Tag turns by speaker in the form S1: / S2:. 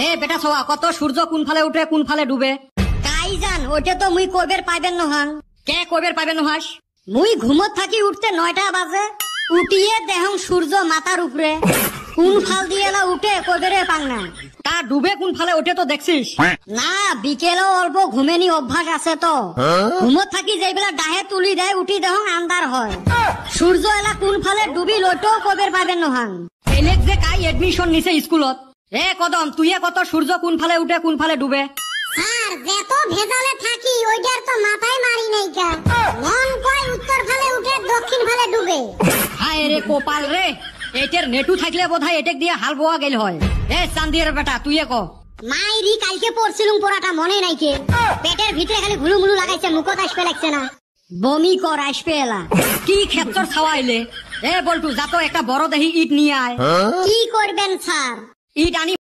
S1: এ বেটা সওয়া কত সূর্য কোন ফালে উঠে কোন ফালে ডুবে কাই জান ওটা তো মুই কইবের পাইবেন নহান কে কইবের পাইবেন নহাস মুই ঘুমত থাকি উঠতে 9টা বাজে উঠিয়ে দেহং সূর্য মাথার উপরে কোন ফাল দিয়ে না উঠে কইবেরে পাং না তা ডুবে কোন ফালে উঠে তো দেখছিস না বিকেলেও অল্প ঘুমেনি অভ্যাস আছে তো ঘুমত থাকি যেইবেলা ডাহে তুলি দেয় উঠি দেহং আন্ধার হয় সূর্য এলা কোন ফালে ডুবি লইটো কইবের পাইবেন নহান এলেক যে কাই এডমিশন নিছে স্কুলত এ কদম তুইয়ে কত সূর্য কোন ফালে উঠে কোন ফালে ডুবে
S2: স্যার যেত ভেজালে থাকি ওইটার তো মাথায় মারি নাই কা মন কয় উত্তর ফালে উঠে দক্ষিণ ফালে ডুবে
S1: হায় রে কোপাল রে এটের নেটু থাকলে বোধহয় এটেক দিয়ে হাল বোয়া গেল হয় এ চান্দির বেটা তুইয়ে ক
S2: মাইরি কালকে পড়ছিলুম পড়াটা মনে নাই কে পেটের ভিতরে খালি ঘুলু মুলু লাগাইছে মুখত আসবে লাগছে না
S1: বমি কর আসবে এলা কি ক্ষেত্র ছাওয়াইলে এ বলটু যা তো একটা বড় দেহি ইট নিয়ে আয়
S2: কি করবেন স্যার
S1: ইট আনি